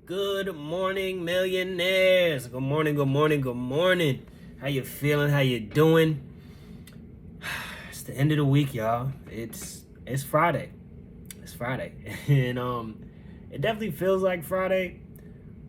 Good morning, millionaires. Good morning, good morning, good morning. How you feeling? How you doing? It's the end of the week, y'all. It's Friday. It's Friday. And it definitely feels like Friday.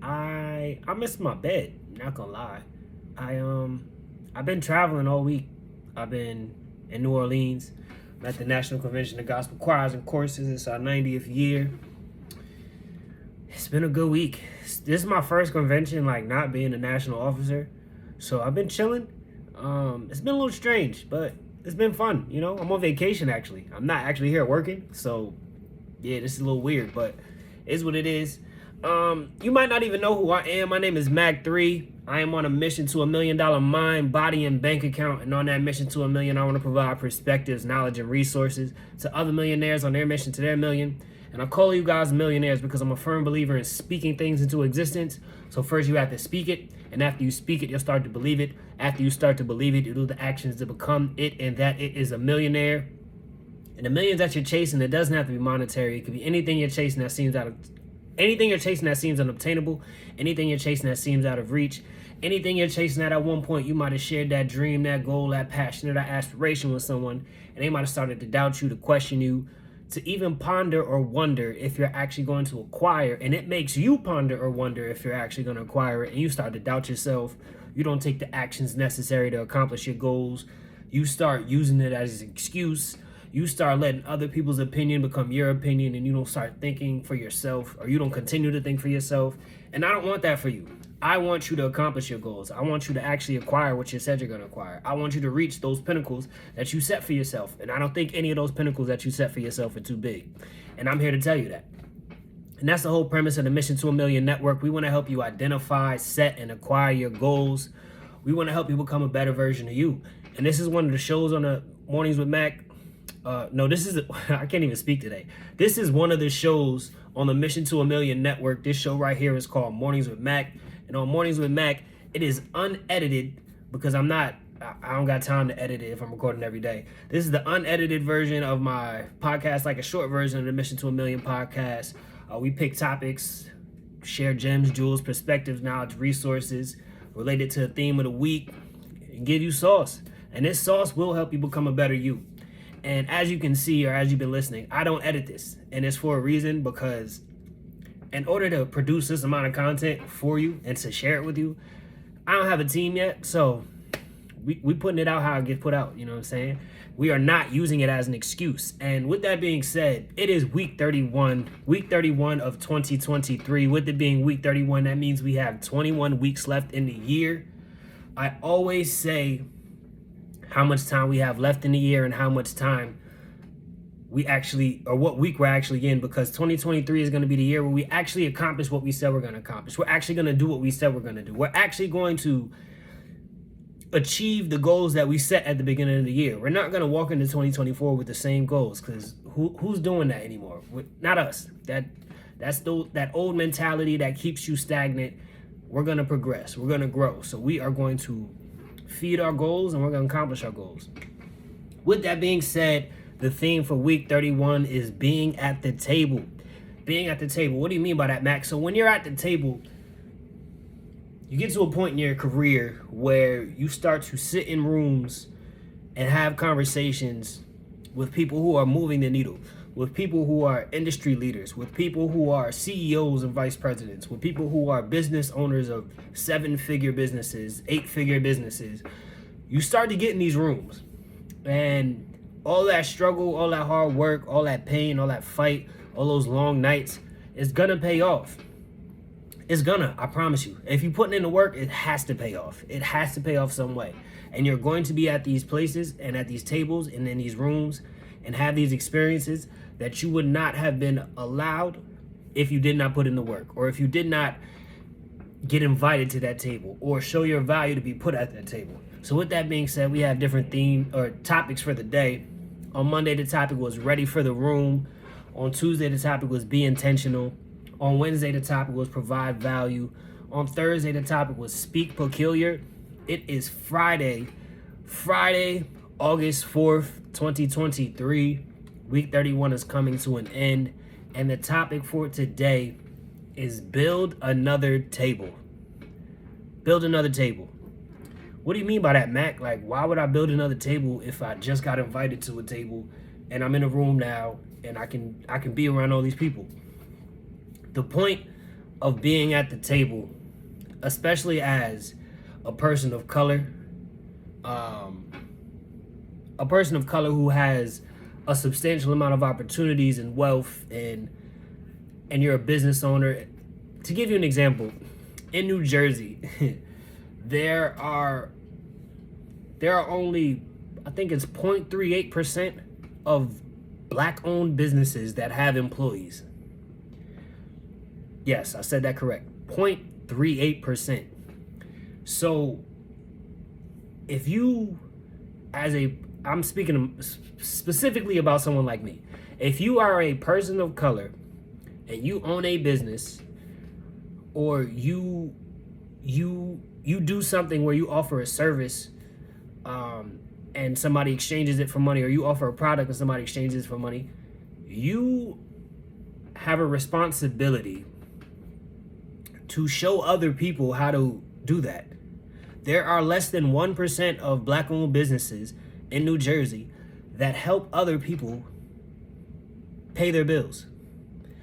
I miss my bed, not gonna lie. I've been traveling all week. I've been in New Orleans. I'm at the National Convention of Gospel Choirs and Courses. It's our 90th year. It's been a good week. This is my first convention, like not being a national officer. So I've been chilling. It's been a little strange, but it's been fun. You know, I'm on vacation actually. I'm not actually here working. So yeah, this is a little weird, but it's what it is. You might not even know who I am. My name is M.A.C. I am on a mission to $1 million mind, body, and bank account. And on that mission to $1 million, I want to provide perspectives, knowledge, and resources to other millionaires on their mission to their million. And I call you guys millionaires because I'm a firm believer in speaking things into existence. So first you have to speak it, and after you speak it, you'll start to believe it. After you start to believe it, you do the actions to become it, and that it is a millionaire. And the millions that you're chasing, it doesn't have to be monetary. It could be anything you're chasing that seems unobtainable, anything you're chasing that seems out of reach, anything you're chasing at one point you might have shared that dream, that goal, that passion, or that aspiration with someone, and they might have started to doubt you, to question you, to even ponder or wonder if you're actually going to acquire, and it makes you ponder or wonder if you're actually going to acquire it, and you start to doubt yourself. You don't take the actions necessary to accomplish your goals. You start using it as an excuse. You start letting other people's opinion become your opinion, and you don't start thinking for yourself, or you don't continue to think for yourself. And I don't want that for you. I want you to accomplish your goals. I want you to actually acquire what you said you're going to acquire. I want you to reach those pinnacles that you set for yourself. And I don't think any of those pinnacles that you set for yourself are too big. And I'm here to tell you that. And that's the whole premise of the Mission to $1 Million Network. We want to help you identify, set, and acquire your goals. We want to help you become a better version of you. And this is one of the shows on the Mornings with Mac. I can't even speak today. This is one of the shows on the Mission to $1 Million Network. This show right here is called Mornings with Mac. And on Mornings with Mac, it is unedited because I don't got time to edit it if I'm recording every day. This is the unedited version of my podcast, like a short version of the Mission to $1 Million podcast. We pick topics, share gems, jewels, perspectives, knowledge, resources related to the theme of the week, and give you sauce. And this sauce will help you become a better you. And as you can see, or as you've been listening, I don't edit this. And it's for a reason, because in order to produce this amount of content for you and to share it with you, I don't have a team yet. So we putting it out how it gets put out. You know what I'm saying? We are not using it as an excuse. And with that being said, it is week 31 of 2023. With it being week 31, that means we have 21 weeks left in the year. I always say how much time we have left in the year and how much time what week we're actually in, because 2023 is going to be the year where we actually accomplish what we said we're going to accomplish. We're actually going to do what we said we're going to do. We're actually going to achieve the goals that we set at the beginning of the year. We're not going to walk into 2024 with the same goals, because who's doing that anymore? Not us. That's that old mentality that keeps you stagnant. We're going to progress. We're going to grow. So we are going to feed our goals, and we're going to accomplish our goals. With that being said, the theme for week 31 is being at the table. Being at the table. What do you mean by that, Max? So when you're at the table, you get to a point in your career where you start to sit in rooms and have conversations with people who are moving the needle, with people who are industry leaders, with people who are CEOs and vice presidents, with people who are business owners of 7-figure businesses, 8-figure businesses. You start to get in these rooms, and all that struggle, all that hard work, all that pain, all that fight, all those long nights is gonna pay off. It's gonna, I promise you. If you're putting in the work, it has to pay off. It has to pay off some way. And you're going to be at these places and at these tables and in these rooms and have these experiences that you would not have been allowed if you did not put in the work, or if you did not get invited to that table or show your value to be put at that table. So with that being said, we have different themes or topics for the day. On Monday, the topic was ready for the room. On Tuesday, the topic was be intentional. On Wednesday, the topic was provide value. On Thursday, the topic was speak peculiar. It is Friday, August 4th, 2023. Week 31 is coming to an end. And the topic for today is build another table. Build another table. What do you mean by that, Mac? Like, why would I build another table if I just got invited to a table and I'm in a room now and I can be around all these people? The point of being at the table, especially as a person of color, who has a substantial amount of opportunities and wealth, and you're a business owner. To give you an example, in New Jersey, there are only, I think it's 0.38% of black-owned businesses that have employees. Yes, I said that correct. 0.38%. So if you, I'm speaking specifically about someone like me. If you are a person of color and you own a business, or you do something where you offer a service, and somebody exchanges it for money, or you offer a product and somebody exchanges it for money, you have a responsibility to show other people how to do that. There are less than 1% of black-owned businesses in New Jersey that help other people pay their bills.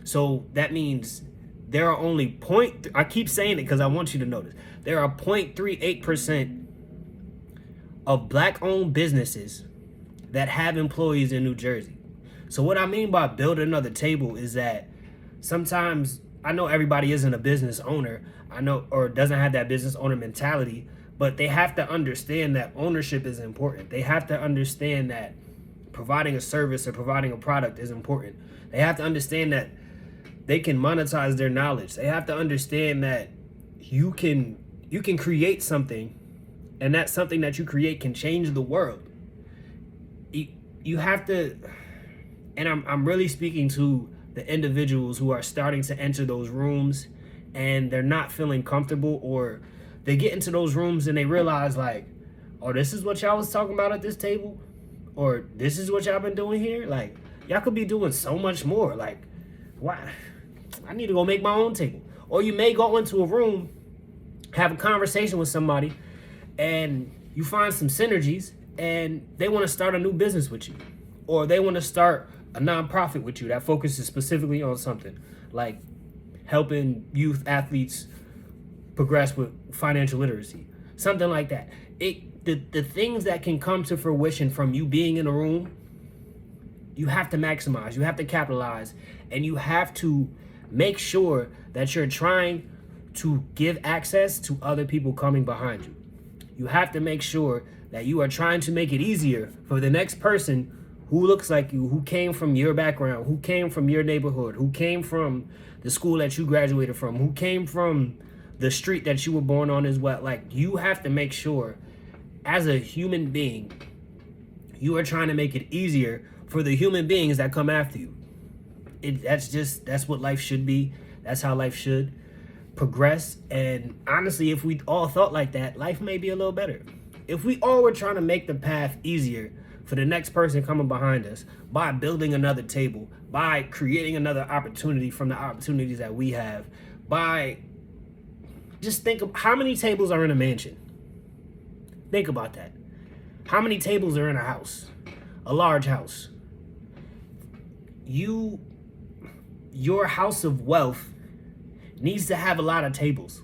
So that means there are only I keep saying it because I want you to notice. There are 0.38% of black-owned businesses that have employees in New Jersey. So what I mean by build another table is that sometimes, I know everybody isn't a business owner, or doesn't have that business owner mentality, but they have to understand that ownership is important. They have to understand that providing a service or providing a product is important. They have to understand that they can monetize their knowledge. They have to understand that you can create something, and that something that you create can change the world. You have to, and I'm really speaking to the individuals who are starting to enter those rooms and they're not feeling comfortable, or they get into those rooms and they realize, like, oh, this is what y'all was talking about at this table, or this is what y'all been doing here. Like, y'all could be doing so much more. Like, why? I need to go make my own table. Or you may go into a room, have a conversation with somebody, and you find some synergies, and they want to start a new business with you, or they want to start a nonprofit with you that focuses specifically on something like helping youth athletes progress with financial literacy, something like that. The things that can come to fruition from you being in a room, you have to maximize, you have to capitalize, and you have to make sure that you're trying to give access to other people coming behind you. You have to make sure that you are trying to make it easier for the next person who looks like you, who came from your background, who came from your neighborhood, who came from the school that you graduated from, who came from the street that you were born on as well. Like, you have to make sure, as a human being, you are trying to make it easier for the human beings that come after you. That's what life should be. That's how life should progress. And honestly, if we all thought like that, life may be a little better. If we all were trying to make the path easier for the next person coming behind us by building another table, by creating another opportunity from the opportunities that we have, by just think of how many tables are in a mansion. Think about that. How many tables are in a house? A large house. Your house of wealth needs to have a lot of tables.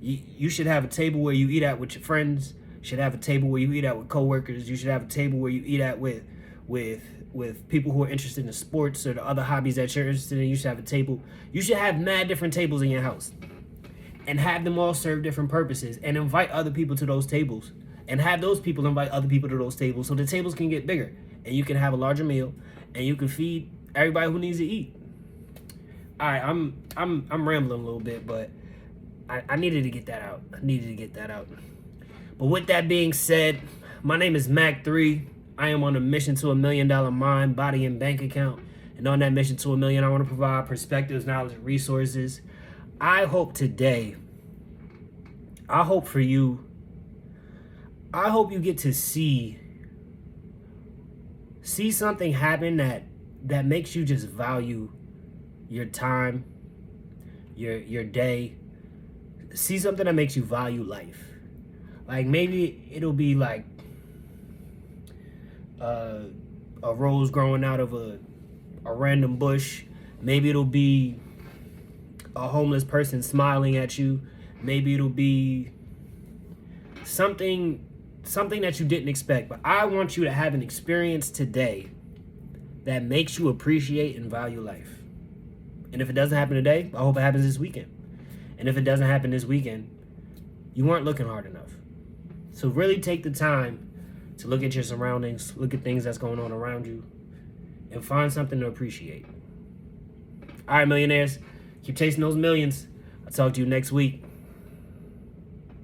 You should have a table where you eat at with your friends. You should have a table where you eat at with coworkers. You should have a table where you eat at with people who are interested in sports or the other hobbies that you're interested in. You should have a table. You should have mad different tables in your house, and have them all serve different purposes, and invite other people to those tables, and have those people invite other people to those tables, so the tables can get bigger and you can have a larger meal and you can feed everybody who needs to eat. All right, I'm rambling a little bit, but I needed to get that out. But with that being said, my name is Mac3. I am on a mission to $1 million mind, body, and bank account. And on that mission to $1 million, I want to provide perspectives, knowledge, and resources. I hope for you, I hope you get to see something happen that makes you just value your time, your day. See something that makes you value life. Like maybe it'll be like a rose growing out of a random bush. Maybe it'll be a homeless person smiling at you. Maybe it'll be something that you didn't expect. But I want you to have an experience today that makes you appreciate and value life. And if it doesn't happen today, I hope it happens this weekend. And if it doesn't happen this weekend, you weren't looking hard enough. So really take the time to look at your surroundings, look at things that's going on around you, and find something to appreciate. All right, millionaires, keep chasing those millions. I'll talk to you next week.